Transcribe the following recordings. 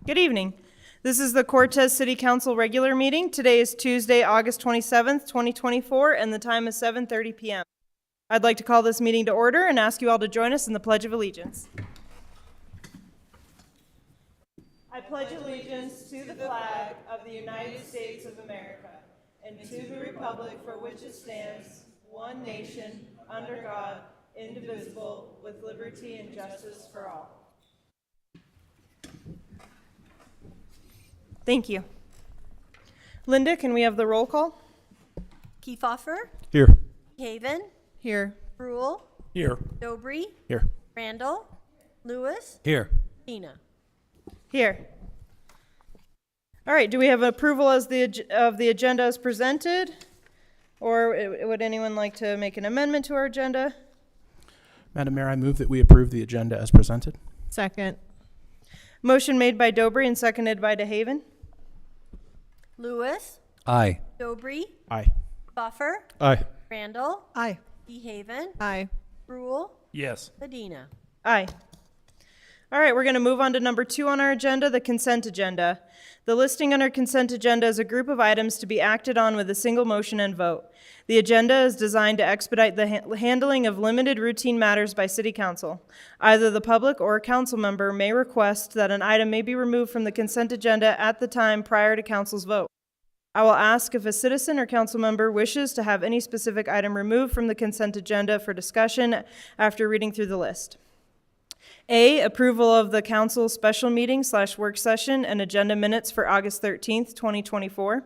Good evening. This is the Cortez City Council regular meeting. Today is Tuesday, August 27th, 2024, and the time is 7:30 p.m. I'd like to call this meeting to order and ask you all to join us in the Pledge of Allegiance. I pledge allegiance to the flag of the United States of America and to the republic for which it stands, one nation, under God, indivisible, with liberty and justice for all. Thank you. Linda, can we have the roll call? Kiefhofer. Here. Haven. Here. Brule. Here. Dobry. Here. Randall. Lewis. Here. Dina. Here. All right, do we have approval of the agenda as presented? Or would anyone like to make an amendment to our agenda? Madam Mayor, I move that we approve the agenda as presented. Second. Motion made by Dobry and seconded by DeHaven. Lewis. Aye. Dobry. Aye. Buffer. Aye. Randall. Aye. DeHaven. Aye. Brule. Yes. Medina. Aye. All right, we're going to move on to number 2 on our agenda, the consent agenda. The listing on our consent agenda is a group of items to be acted on with a single motion and vote. The agenda is designed to expedite the handling of limited routine matters by City Council. Either the public or a council member may request that an item may be removed from the consent agenda at the time prior to council's vote. I will ask if a citizen or council member wishes to have any specific item removed from the consent agenda for discussion after reading through the list. A, approval of the council special meeting / work session and agenda minutes for August 13th, 2024.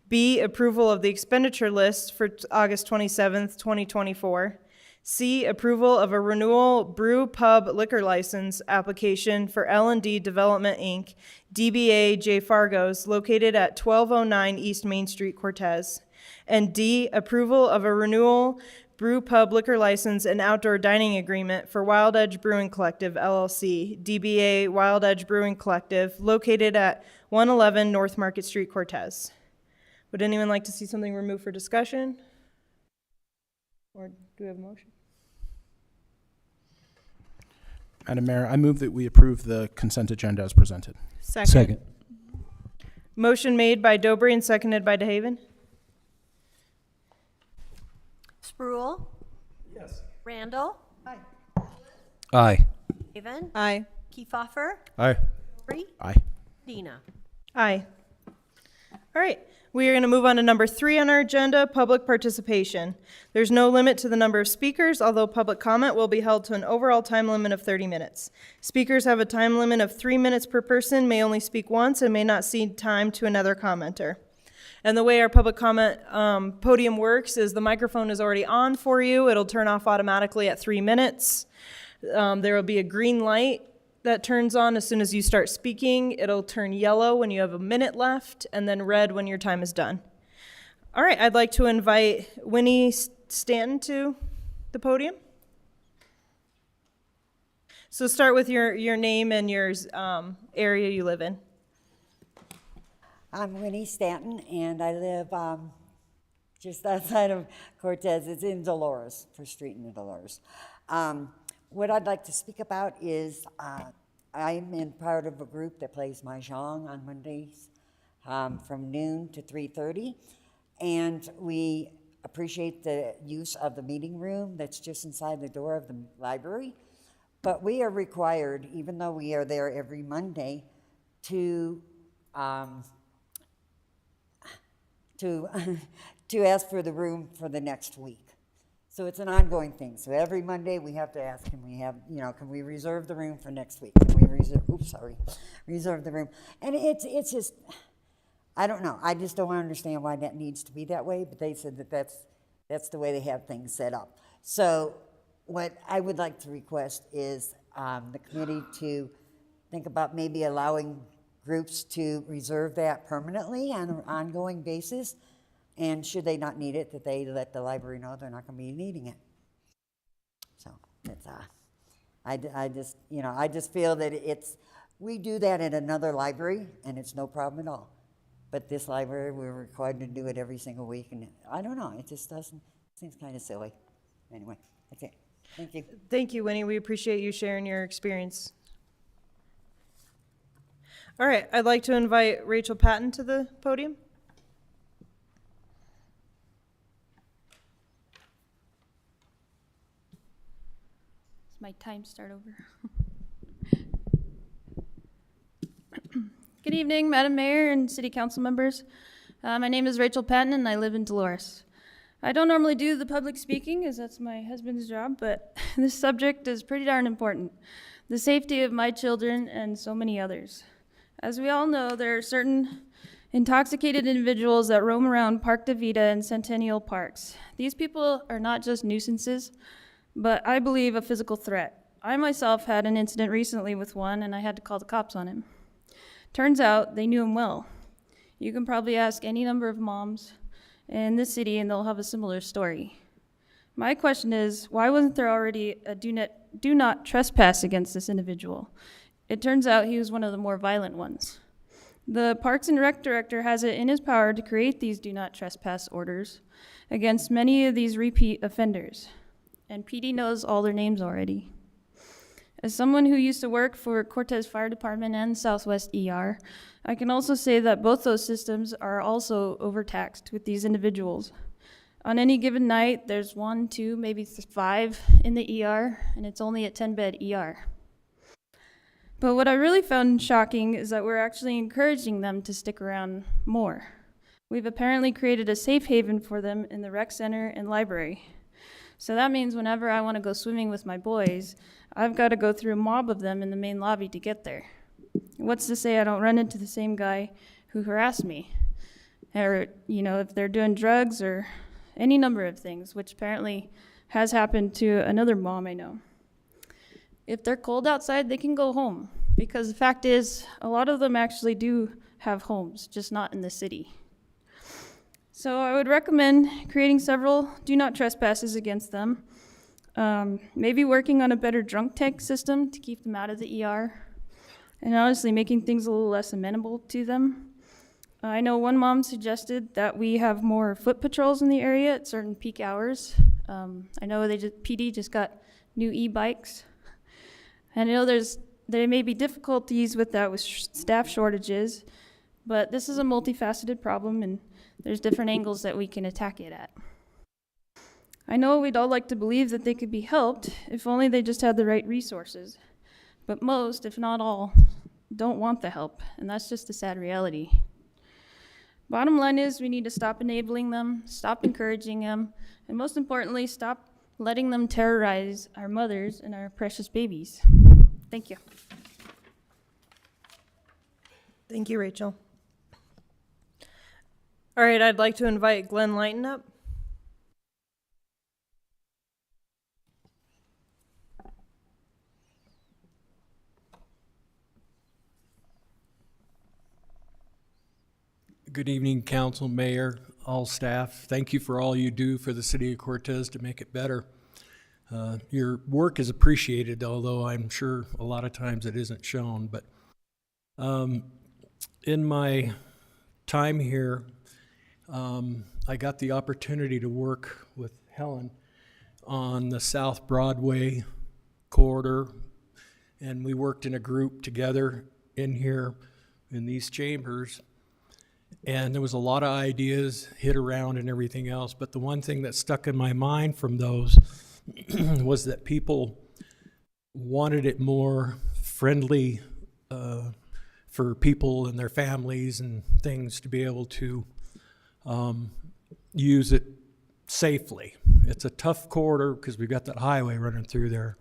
B, approval of the expenditure list for August 27th, 2024. C, approval of a renewal brew pub liquor license application for L&D Development, Inc., DBA J. Fargo's, located at 1209 East Main Street, Cortez. And D, approval of a renewal brew pub liquor license and outdoor dining agreement for Wild Edge Brewing Collective, LLC, DBA Wild Edge Brewing Collective, located at 111 North Market Street, Cortez. Would anyone like to see something removed for discussion? Or do we have a motion? Madam Mayor, I move that we approve the consent agenda as presented. Second. Motion made by Dobry and seconded by DeHaven. Brule. Yes. Randall. Aye. Aye. Haven. Aye. Kiefhofer. Aye. Dobry. Aye. Dina. Aye. All right, we are going to move on to number 3 on our agenda, public participation. There's no limit to the number of speakers, although public comment will be held to an overall time limit of 30 minutes. Speakers have a time limit of 3 minutes per person, may only speak once, and may not cede time to another commenter. And the way our public comment podium works is the microphone is already on for you. It'll turn off automatically at 3 minutes. There will be a green light that turns on as soon as you start speaking. It'll turn yellow when you have a minute left, and then red when your time is done. All right, I'd like to invite Winnie Stanton to the podium. So start with your name and your area you live in. I'm Winnie Stanton, and I live just outside of Cortez. It's in Dolores, First Street in Dolores. What I'd like to speak about is I'm in part of a group that plays Mahjong on Mondays from noon to 3:30, and we appreciate the use of the meeting room that's just inside the door of the library. But we are required, even though we are there every Monday, to ask for the room for the next week. So it's an ongoing thing. So every Monday we have to ask, can we reserve the room for next week? Can we reserve the room? And it's just, I don't know. I just don't understand why that needs to be that way, but they said that that's the way they have things set up. So what I would like to request is the committee to think about maybe allowing groups to reserve that permanently on an ongoing basis, and should they not need it, that they let the library know they're not going to be needing it. So it's I just feel that we do that at another library and it's no problem at all, but this library we're required to do it every single week, and I don't know, it just seems kind of silly. Anyway, that's it. Thank you. Thank you, Winnie. We appreciate you sharing your experience. All right, I'd like to invite Rachel Patton to the podium. Does my time start over? Good evening, Madam Mayor and City Council members. My name is Rachel Patton and I live in Dolores. I don't normally do the public speaking as that's my husband's job, but this subject is pretty darn important. The safety of my children and so many others. As we all know, there are certain intoxicated individuals that roam around Park DeVita and Centennial Parks. These people are not just nuisances, but I believe a physical threat. I myself had an incident recently with one and I had to call the cops on him. Turns out they knew him well. You can probably ask any number of moms in this city and they'll have a similar story. My question is, why wasn't there already a do not trespass against this individual? It turns out he was one of the more violent ones. The Parks and Rec director has it in his power to create these do not trespass orders against many of these repeat offenders. And PD knows all their names already. As someone who used to work for Cortez Fire Department and Southwest ER, I can also say that both those systems are also overtaxed with these individuals. On any given night, there's 1, 2, maybe 5 in the ER, and it's only a 10-bed ER. But what I really found shocking is that we're actually encouraging them to stick around more. We've apparently created a safe haven for them in the rec center and library. So that means whenever I want to go swimming with my boys, I've got to go through a mob of them in the main lobby to get there. What's to say I don't run into the same guy who harassed me? Or, if they're doing drugs or any number of things, which apparently has happened to another mom I know. If they're cold outside, they can go home. Because the fact is, a lot of them actually do have homes, just not in the city. So I would recommend creating several do not trespasses against them. Maybe working on a better drunk tank system to keep them out of the ER. And honestly, making things a little less amenable to them. I know one mom suggested that we have more foot patrols in the area at certain peak hours. I know PD just got new e-bikes. And I know there may be difficulties with that with staff shortages, but this is a multifaceted problem and there's different angles that we can attack it at. I know we'd all like to believe that they could be helped if only they just had the right resources. But most, if not all, don't want the help, and that's just a sad reality. Bottom line is we need to stop enabling them, stop encouraging them, and most importantly, stop letting them terrorize our mothers and our precious babies. Thank you. Thank you, Rachel. All right, I'd like to invite Glenn Lighton up. Good evening, Council, Mayor, all staff. Thank you for all you do for the City of Cortez to make it better. Your work is appreciated, although I'm sure a lot of times it isn't shown. But in my time here, I got the opportunity to work with Helen on the South Broadway corridor, and we worked in a group together in here in these chambers. And there was a lot of ideas hit around and everything else, but the one thing that stuck in my mind from those was that people wanted it more friendly for people and their families and things to be able to use it safely. It's a tough corridor because we've got that highway running through there,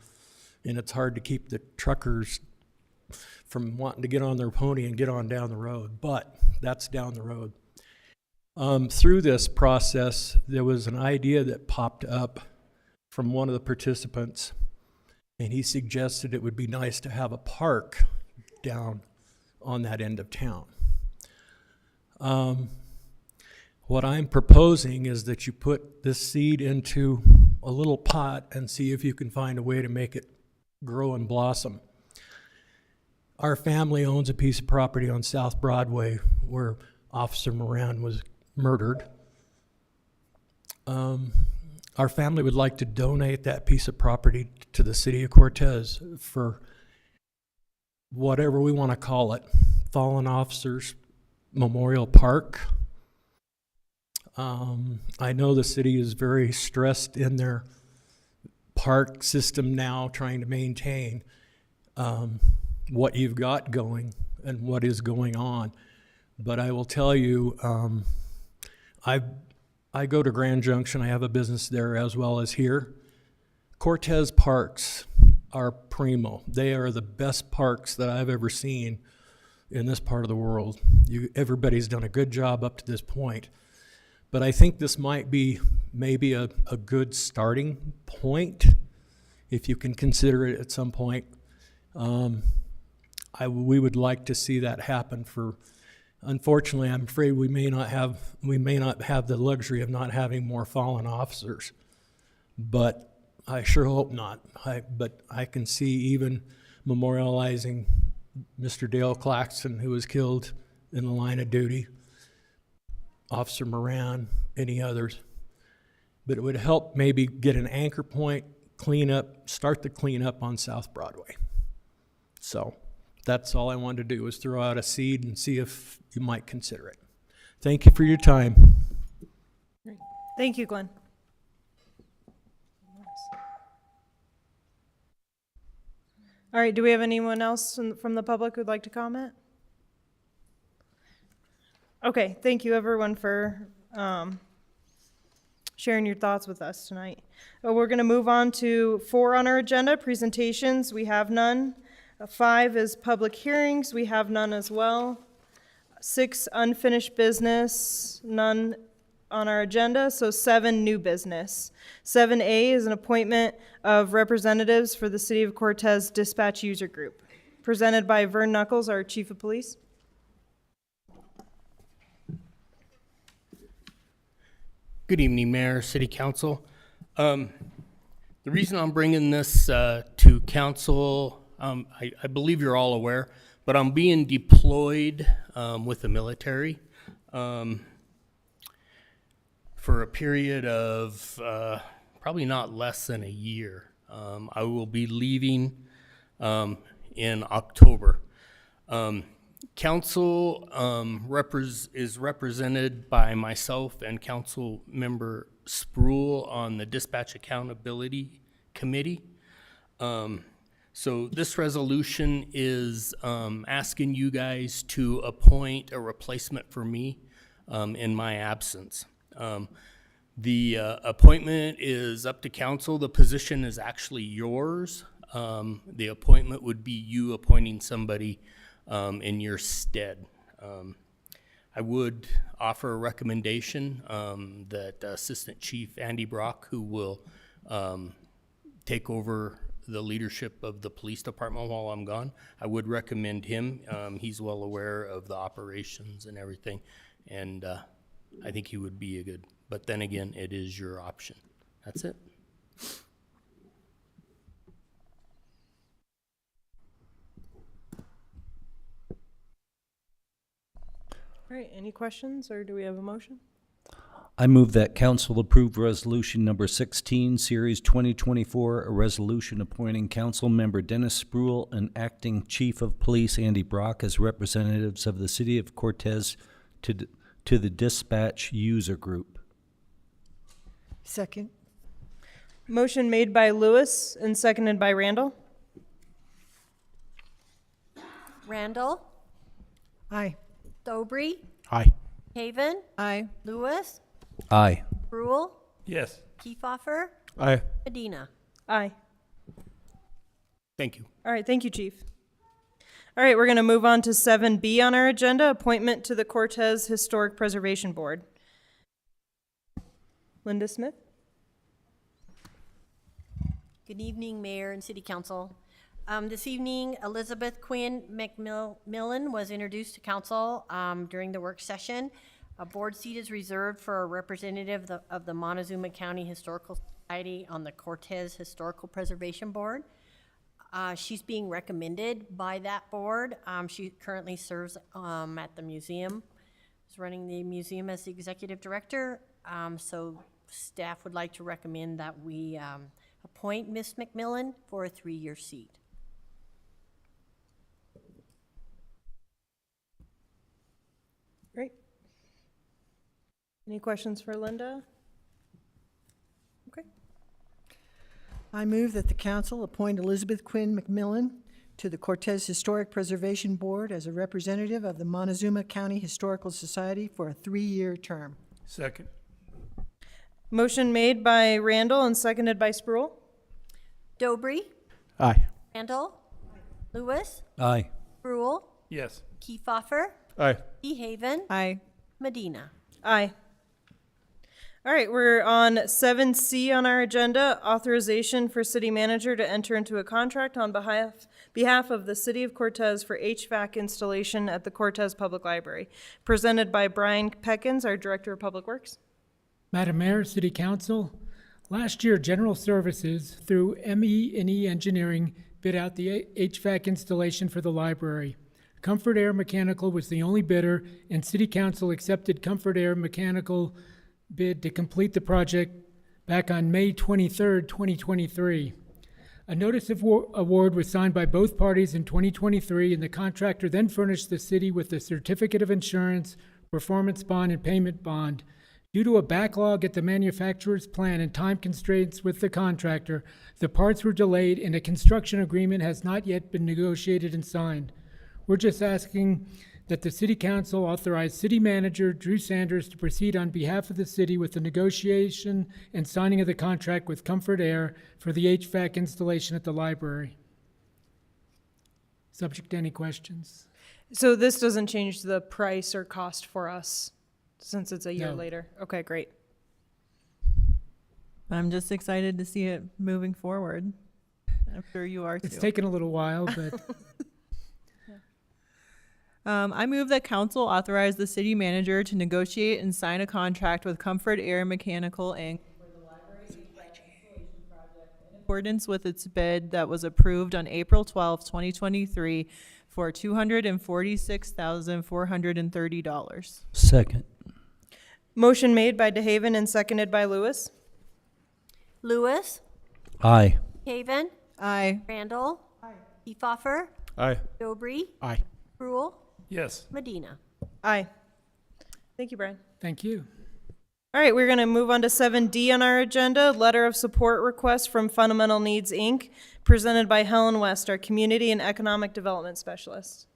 and it's hard to keep the truckers from wanting to get on their pony and get on down the road, but that's down the road. Through this process, there was an idea that popped up from one of the participants, and he suggested it would be nice to have a park down on that end of town. What I'm proposing is that you put this seed into a little pot and see if you can find a way to make it grow and blossom. Our family owns a piece of property on South Broadway where Officer Moran was murdered. Our family would like to donate that piece of property to the City of Cortez for whatever we want to call it, fallen officers memorial park. I know the city is very stressed in their park system now, trying to maintain what you've got going and what is going on. But I will tell you, I go to Grand Junction. I have a business there as well as here. Cortez parks are primo. They are the best parks that I've ever seen in this part of the world. Everybody's done a good job up to this point. But I think this might be maybe a good starting point, if you can consider it at some point. We would like to see that happen. Unfortunately, I'm afraid we may not have the luxury of not having more fallen officers, but I sure hope not. But I can see even memorializing Mr. Dale Claxton, who was killed in the line of duty, Officer Moran, any others. But it would help maybe get an anchor point, start the cleanup on South Broadway. So that's all I wanted to do, was throw out a seed and see if you might consider it. Thank you for your time. Thank you, Glenn. All right, do we have anyone else from the public who'd like to comment? Okay, thank you everyone for sharing your thoughts with us tonight. We're going to move on to 4 on our agenda, presentations. We have none. 5 is public hearings. We have none as well. 6, unfinished business, none on our agenda. So 7, new business. 7A is an appointment of representatives for the City of Cortez Dispatch User Group, presented by Vern Knuckles, our Chief of Police. Good evening, Mayor, City Council. The reason I'm bringing this to council, I believe you're all aware, but I'm being deployed with the military for a period of probably not less than a year. I will be leaving in October. Council is represented by myself and Councilmember Spruill on the Dispatch Accountability Committee. So this resolution is asking you guys to appoint a replacement for me in my absence. The appointment is up to council. The position is actually yours. The appointment would be you appointing somebody in your stead. I would offer a recommendation that Assistant Chief Andy Brock, who will take over the leadership of the police department while I'm gone, I would recommend him. He's well aware of the operations and everything, and I think he would be a good, but then again, it is your option. That's it. All right, any questions, or do we have a motion? I move that council approve resolution number 16, series 2024, a resolution appointing Councilmember Dennis Spruill and acting Chief of Police Andy Brock as representatives of the City of Cortez to the Dispatch User Group. Second. Motion made by Lewis and seconded by Randall. Randall, Aye. Dobry, Aye. Haven, Aye. Lewis, Aye. Spruill, Yes. Kiefhoffer, Aye. Medina. Aye. Thank you. All right, thank you, Chief. All right, we're going to move on to 7B on our agenda, appointment to the Cortez Historic Preservation Board. Linda Smith? Good evening, Mayor and City Council. This evening, Elizabeth Quinn McMillan was introduced to Council during the work session. A board seat is reserved for a representative of the Montezuma County Historical Society on the Cortez Historical Preservation Board. She's being recommended by that board. She currently serves at the museum. She's running the museum as the executive director. So staff would like to recommend that we appoint Ms. McMillan for a 3-year seat. Any questions for Linda? Okay. I move that the council appoint Elizabeth Quinn McMillan to the Cortez Historic Preservation Board as a representative of the Montezuma County Historical Society for a 3-year term. Second. Motion made by Randall and seconded by Sproul. Dobry, Aye. Randall, Lewis, Aye. Brule, Yes. Kiefhoffer, Aye. DeHaven, Aye. Medina. Aye. All right, we're on 7C on our agenda, authorization for city manager to enter into a contract on behalf of the city of Cortez for HVAC installation at the Cortez Public Library. Presented by Brian Peckins, our Director of Public Works. Madam Mayor, City Council, last year, General Services, through ME&E Engineering, bid out the HVAC installation for the library. Comfort Air Mechanical was the only bidder, and City Council accepted Comfort Air Mechanical bid to complete the project back on May 23rd, 2023. A notice of award was signed by both parties in 2023, and the contractor then furnished the city with a certificate of insurance, performance bond, and payment bond. Due to a backlog at the manufacturer's plant and time constraints with the contractor, the parts were delayed and a construction agreement has not yet been negotiated and signed. We're just asking that the City Council authorize City Manager Drew Sanders to proceed on behalf of the city with the negotiation and signing of the contract with Comfort Air for the HVAC installation at the library. Subject to any questions? So this doesn't change the price or cost for us since it's a year No. later? Okay, great. I'm just excited to see it moving forward. I'm sure you are too. It's taken a little while, but I move that council authorize the city manager to negotiate and sign a contract with Comfort Air Mechanical Inc. for the library HVAC installation project in accordance with its bid that was approved on April 12, 2023 for $246,430. Second. Motion made by DeHaven and seconded by Lewis. Lewis, Aye. Haven, Aye. Randall, Kiefhoffer, Aye. Dobry, Aye. Brule, Yes. Medina. Aye. Thank you, Brian. thank you. All right, we're going to move on to 7D on our agenda, letter of support request from Fundamental Needs, Inc., presented by Helen West, our Community and Economic Development Specialist.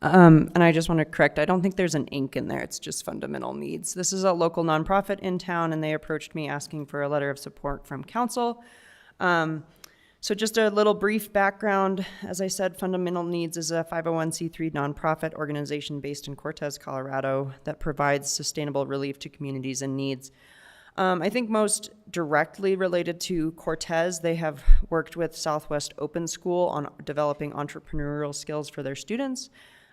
And I just want to correct, I don't think there's an Inc. in there, it's just Fundamental Needs. This is a local nonprofit in town, and they approached me asking for a letter of support from council. So just a little brief background. As I said, Fundamental Needs is a 501c3 nonprofit organization based in Cortez, Colorado, that provides sustainable relief to communities in needs. I think most directly related to Cortez, they have worked with Southwest Open School on developing entrepreneurial skills for their students.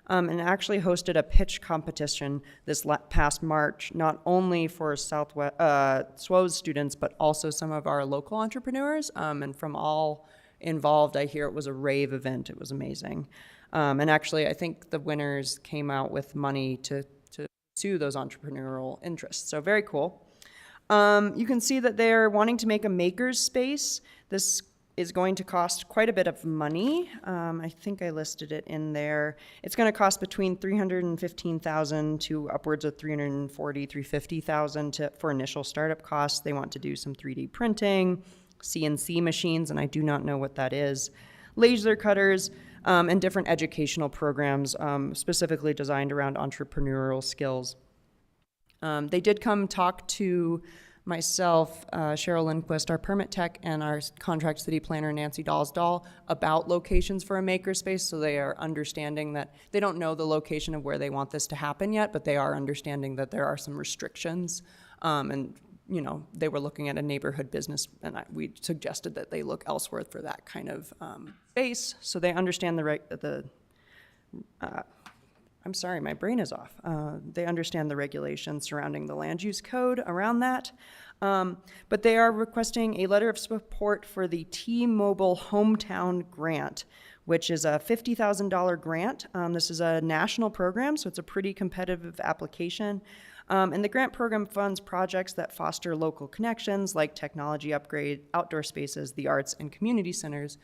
And actually hosted a pitch competition this past March, not only for SWO's students, but also some of our local entrepreneurs. And from all involved, I hear it was a rave event. It was amazing. And actually, I think the winners came out with money to pursue those entrepreneurial interests. So very cool. You can see that they're wanting to make a maker's space. This is going to cost quite a bit of money. I think I listed it in there. It's going to cost between $315,000 to upwards of $340,000, $350,000 for initial startup costs. They want to do some 3D printing, CNC machines, and I do not know what that is, laser cutters, and different educational programs specifically designed around entrepreneurial skills. They did come talk to myself, Cheryl Lindquist, our permit tech, and our contract city planner, Nancy Dalsdahl, about locations for a makerspace. So they are understanding that they don't know the location of where they want this to happen yet, but they are understanding that there are some restrictions. And you know, they were looking at a neighborhood business, and we suggested that they look elsewhere for that kind of space. So they understand I'm sorry, my brain is off. They understand the regulations surrounding the land use code around that. But they are requesting a letter of support for the T-Mobile Hometown Grant, which is a $50,000 grant. This is a national program, so it's a pretty competitive application. And the grant program funds projects that foster local connections like technology upgrade, outdoor spaces, the arts, and community centers,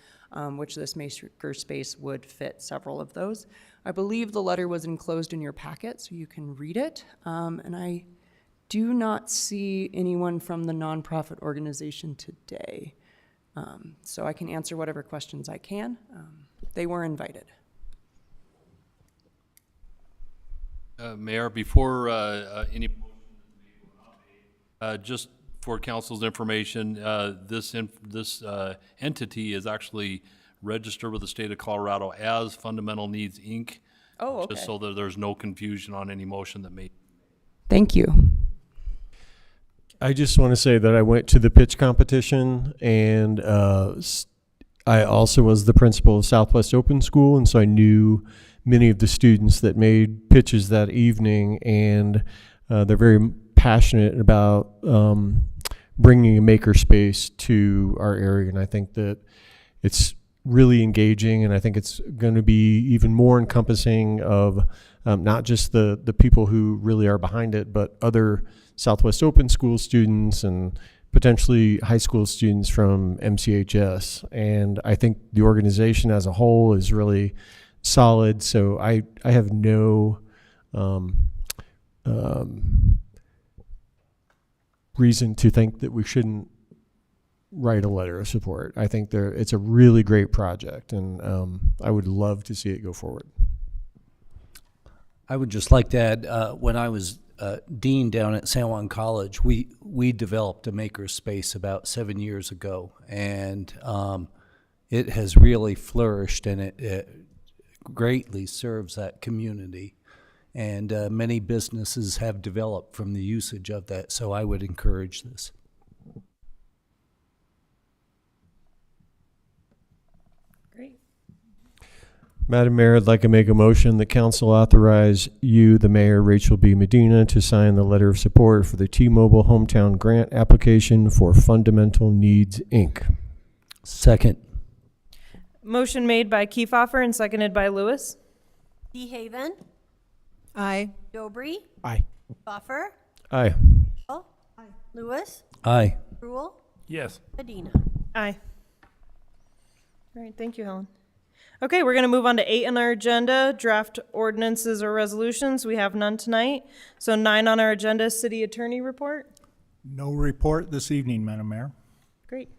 which this maker space would fit several of those. I believe the letter was enclosed in your packet, so you can read it. And I do not see anyone from the nonprofit organization today. So I can answer whatever questions I can. They were invited. Mayor, before any just for council's information, this entity is actually registered with the state of Colorado as Fundamental Needs, Inc. Oh, okay. Just so that there's no confusion on any motion that may. Thank you. I just want to say that I went to the pitch competition, and I also was the principal of Southwest Open School, and so I knew many of the students that made pitches that evening, and they're very passionate about bringing a makerspace to our area, and I think that it's really engaging, and I think it's going to be even more encompassing of not just the people who really are behind it, but other Southwest Open School students and potentially high school students from MCHS. And I think the organization as a whole is really solid. So I have no reason to think that we shouldn't write a letter of support. I think it's a really great project, and I would love to see it go forward. I would just like to add, when I was dean down at San Juan College, we developed a maker space about 7 years ago, and it has really flourished, and it greatly serves that community. And many businesses have developed from the usage of that, so I would encourage this. Great. Madam Mayor, I'd like to make a motion that council authorize you, the mayor, Rachel B. Medina, to sign the letter of support for the T-Mobile Hometown Grant application for Fundamental Needs, Inc. Second. Motion made by Kiefhoffer and seconded by Lewis. DeHaven, Aye. Dobry, Aye. Buffer, Aye. Lewis, Aye. Rule, Yes. Medina. Aye. All right, thank you, Helen. Okay, we're going to move on to 8 on our agenda, draft ordinances or resolutions. We have none tonight. So 9 on our agenda, city attorney report. No report this evening, Madam Mayor. Great.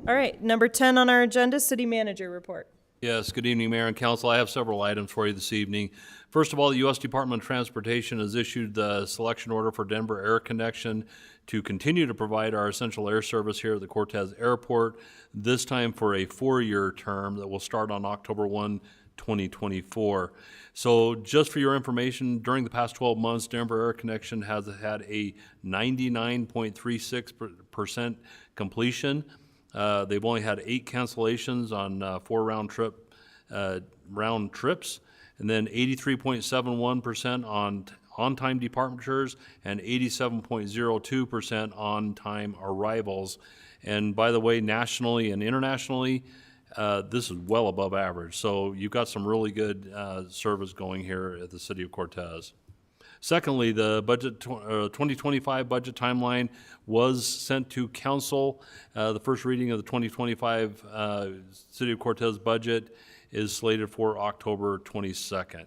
All right, number 10 on our agenda, city manager report. Yes, good evening, Mayor and Council. I have several items for you this evening. First of all, the U.S. Department of Transportation has issued the selection order for Denver Air Connection to continue to provide our essential air service here at the Cortez Airport, this time for a 4-year term that will start on October 1, 2024. So just for your information, during the past 12 months, Denver Air Connection has had a 99.36% completion. They've only had 8 cancellations on 4 round trips, and then 83.71% on on-time departures and 87.02% on-time arrivals. And by the way, nationally and internationally, this is well above average. So you've got some really good service going here at the City of Cortez. Secondly, the budget 2025 budget timeline was sent to council. The first reading of the 2025 City of Cortez budget is slated for October 22nd.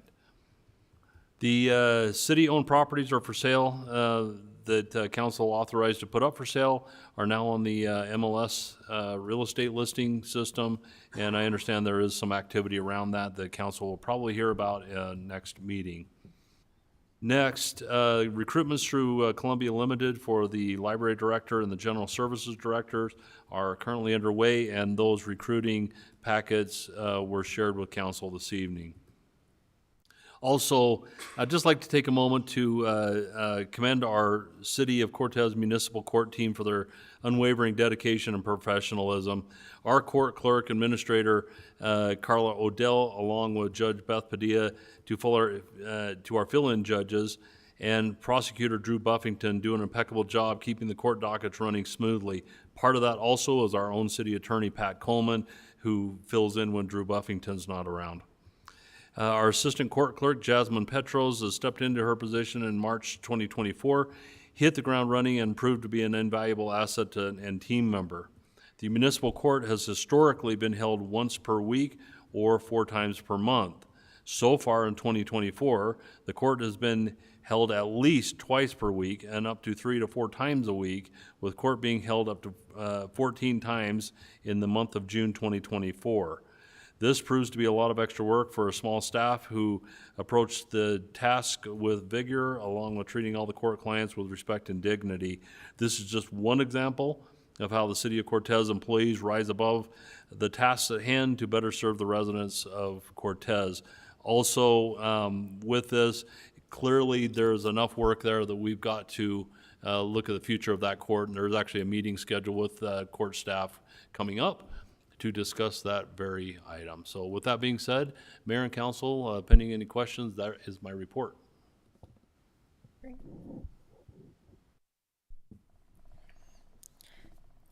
The city-owned properties are for sale that council authorized to put up for sale are now on the MLS real estate listing system, and I understand there is some activity around that the council will probably hear about next meeting. Next, recruitments through Columbia Limited for the library director and the general services directors are currently underway, and those recruiting packets were shared with council this evening. Also, I'd just like to take a moment to commend our City of Cortez Municipal Court team for their unwavering dedication and professionalism. Our court clerk administrator, Carla Odell, along with Judge Beth Padilla, to our fill-in judges, and prosecutor Drew Buffington do an impeccable job keeping the court dockets running smoothly. Part of that also is our own city attorney, Pat Coleman, who fills in when Drew Buffington's not around. Our Assistant Court Clerk, Jasmine Petros, has stepped into her position in March 2024, hit the ground running, and proved to be an invaluable asset and team member. The municipal court has historically been held once per week or 4 times per month. So far in 2024, the court has been held at least twice per week and up to 3 to 4 times a week, with court being held up to 14 times in the month of June 2024. This proves to be a lot of extra work for a small staff who approached the task with vigor, along with treating all the court clients with respect and dignity. This is just one example of how the City of Cortez employees rise above the tasks at hand to better serve the residents of Cortez. Also, with this, clearly there's enough work there that we've got to look at the future of that court, and there's actually a meeting scheduled with court staff coming up to discuss that very item. So with that being said, Mayor and Council, pending any questions, that is my report.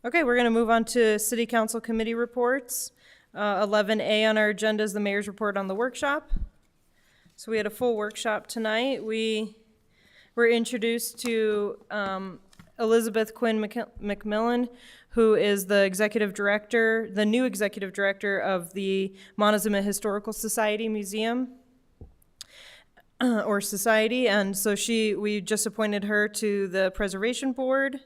Okay, we're going to move on to City Council Committee reports. 11A on our agenda is the Mayor's report on the workshop. So we had a full workshop tonight. We were introduced to Elizabeth Quinn McMillan, who is the executive director, the new executive director of the Montezuma Historical Society Museum, or Society. And so we just appointed her to the Preservation Board.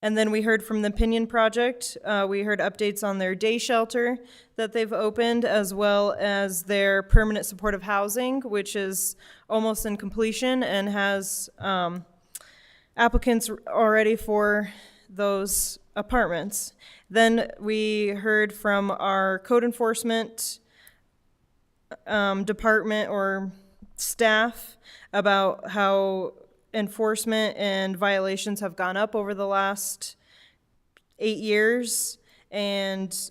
And then we heard from the Pinion Project. We heard updates on their day shelter that they've opened, as well as their permanent supportive housing, which is almost in completion and has applicants already for those apartments. Then we heard from our code enforcement department or staff about how enforcement and violations have gone up over the last 8 years, and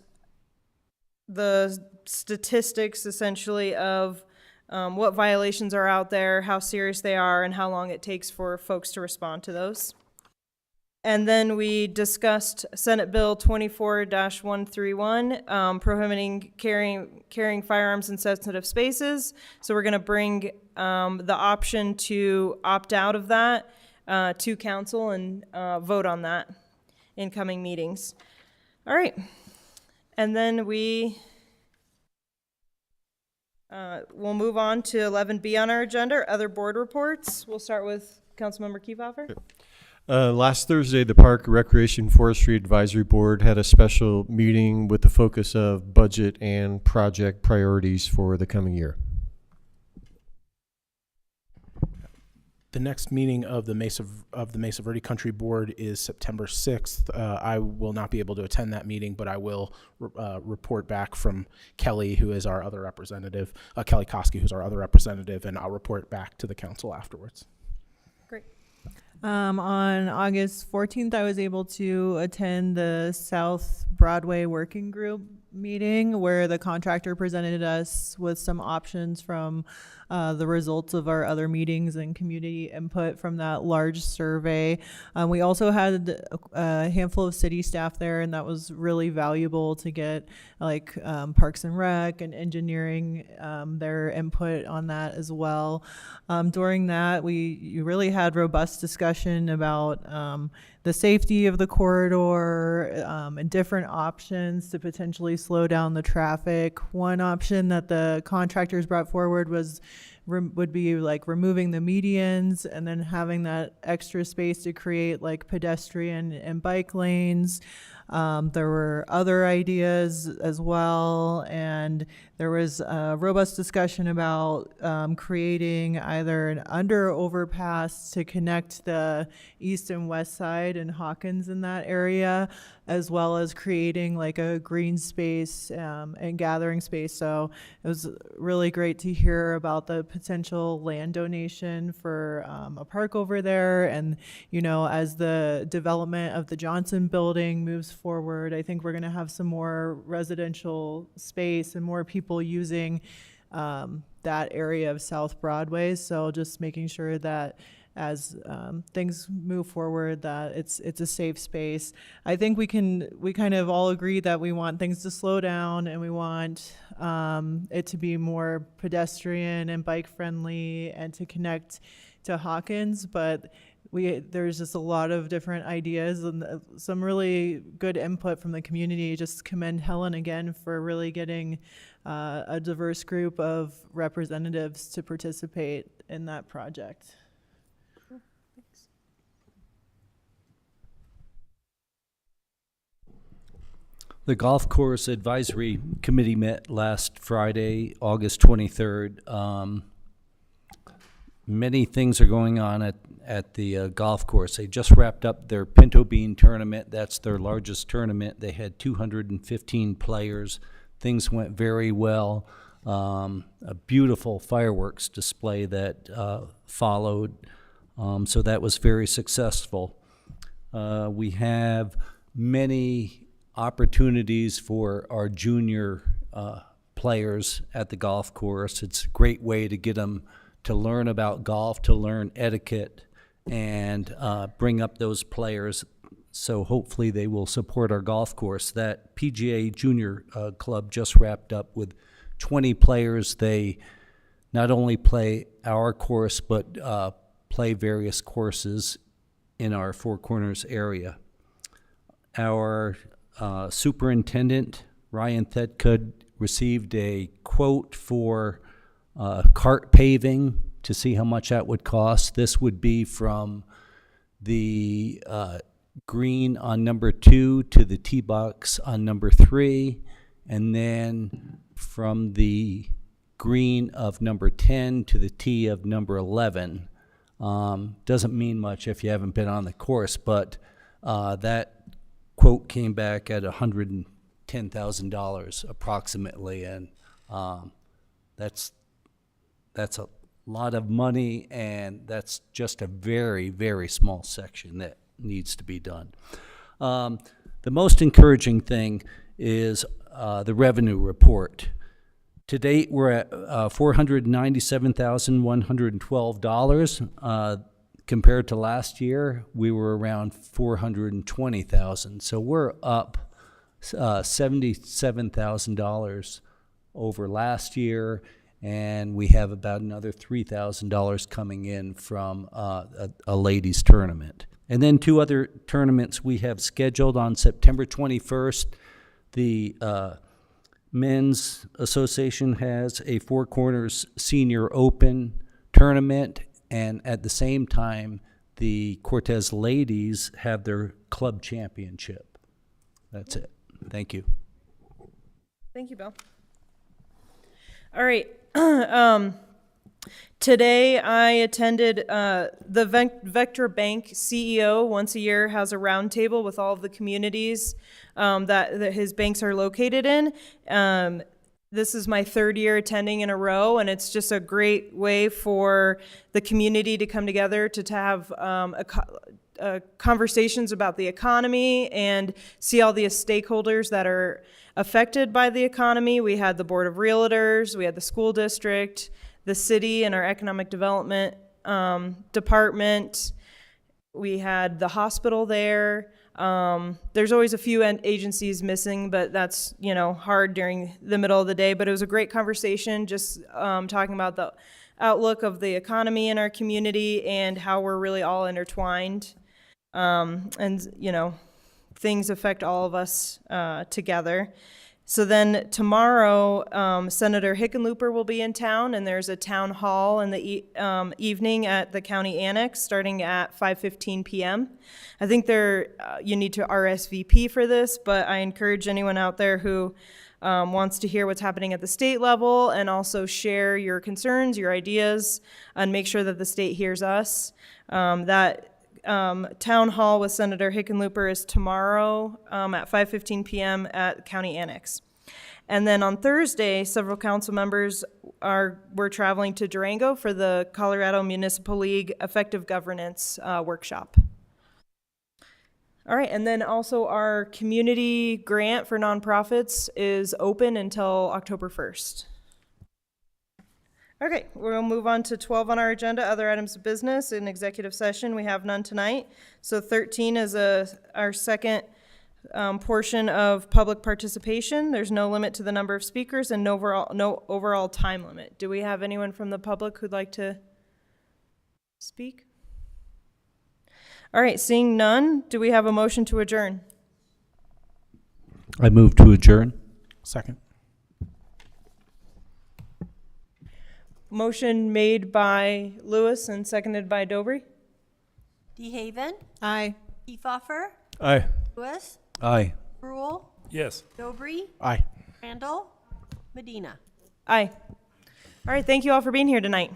the statistics essentially of what violations are out there, how serious they are, and how long it takes for folks to respond to those. And then we discussed Senate Bill 24-131, prohibiting carrying firearms in sensitive spaces. So we're going to bring the option to opt out of that to council and vote on that in coming meetings. All right. And then we'll move on to 11B on our agenda, other board reports. We'll start with Councilmember Kefauver. Last Thursday, the Park Recreation Forestry Advisory Board had a special meeting with the focus of budget and project priorities for the coming year. The next meeting of the Mesa Verde Country Board is September 6th. I will not be able to attend that meeting, but I will report back from Kelly, who is our other representative, Kelly Koski, who's our other representative, and I'll report back to the council afterwards. Great. On August 14th, I was able to attend the South Broadway Working Group meeting where the contractor presented us with some options from the results of our other meetings and community input from that large survey. We also had a handful of city staff there, and that was really valuable to get like Parks and Rec and engineering, their input on that as well. During that, you really had robust discussion about the safety of the corridor and different options to potentially slow down the traffic. One option that the contractors brought forward would be like removing the medians and then having that extra space to create like pedestrian and bike lanes. There were other ideas as well, and there was a robust discussion about creating either an under overpass to connect the east and west side and Hawkins in that area, as well as creating like a green space and gathering space. So it was really great to hear about the potential land donation for a park over there. And, you know, as the development of the Johnson building moves forward, I think we're going to have some more residential space and more people using that area of South Broadway. So just making sure that as things move forward, that it's a safe space. I think we kind of all agree that we want things to slow down, and we want it to be more pedestrian and bike friendly and to connect to Hawkins, but there's just a lot of different ideas and some really good input from the community. Just commend Helen again for really getting a diverse group of representatives to participate in that project. The Golf Course Advisory Committee met last Friday, August 23rd. Many things are going on at the golf course. They just wrapped up their Pinto Bean tournament. That's their largest tournament. They had 215 players. Things went very well. A beautiful fireworks display that followed. So that was very successful. We have many opportunities for our junior players at the golf course. It's a great way to get them to learn about golf, to learn etiquette, and bring up those players. So hopefully they will support our golf course. That PGA Junior Club just wrapped up with 20 players. They not only play our course, but play various courses in our Four Corners area. Our superintendent, Ryan Thedkud, received a quote for cart paving to see how much that would cost. This would be from the green on number 2 to the tee box on number 3, and then from the green of number 10 to the tee of number 11. Doesn't mean much if you haven't been on the course, but that quote came back at $110,000 approximately, and that's a lot of money, and that's just a very, very small section that needs to be done. The most encouraging thing is the revenue report. To date, we're at $497,112. Compared to last year, we were around $420,000. So we're up $77,000 over last year, and we have about another $3,000 coming in from a ladies tournament. And then 2 other tournaments we have scheduled on September 21st. The Men's Association has a Four Corners Senior Open tournament, and at the same time, the Cortez ladies have their club championship. That's it. Thank you. Thank you, Bill. All right. Today I attended the Vector Bank CEO once a year has a roundtable with all of the communities that his banks are located in. This is my 3rd year attending in a row, and it's just a great way for the community to come together to have conversations about the economy and see all the stakeholders that are affected by the economy. We had the Board of Realtors, we had the school district, the city and our economic development department. We had the hospital there. There's always a few agencies missing, but that's, hard during the middle of the day. But it was a great conversation, just talking about the outlook of the economy in our community and how we're really all intertwined. And, things affect all of us together. So then tomorrow, Senator Hickenlooper will be in town, and there's a town hall in the evening at the county annex starting at 5:15 p.m. I think you need to RSVP for this, but I encourage anyone out there who wants to hear what's happening at the state level and also share your concerns, your ideas, and make sure that the state hears us. That town hall with Senator Hickenlooper is tomorrow at 5:15 p.m. at County Annex. And then on Thursday, several council members were traveling to Durango for the Colorado Municipal League Effective Governance workshop. All right, and then also our community grant for nonprofits is open until October 1st. Okay, we'll move on to 12 on our agenda, other items of business. In executive session, we have none tonight. So 13 is our second portion of public participation. There's no limit to the number of speakers and no overall time limit. Do we have anyone from the public who'd like to speak? All right, seeing none, do we have a motion to adjourn? I move to adjourn. Second. Motion made by Lewis and seconded by Dobry. DeHaven, Aye. Kiefhoffer, Aye. Lewis, Aye. Brule, Yes. Dobry, Aye. Randall, Medina. Aye. All right, thank you all for being here tonight.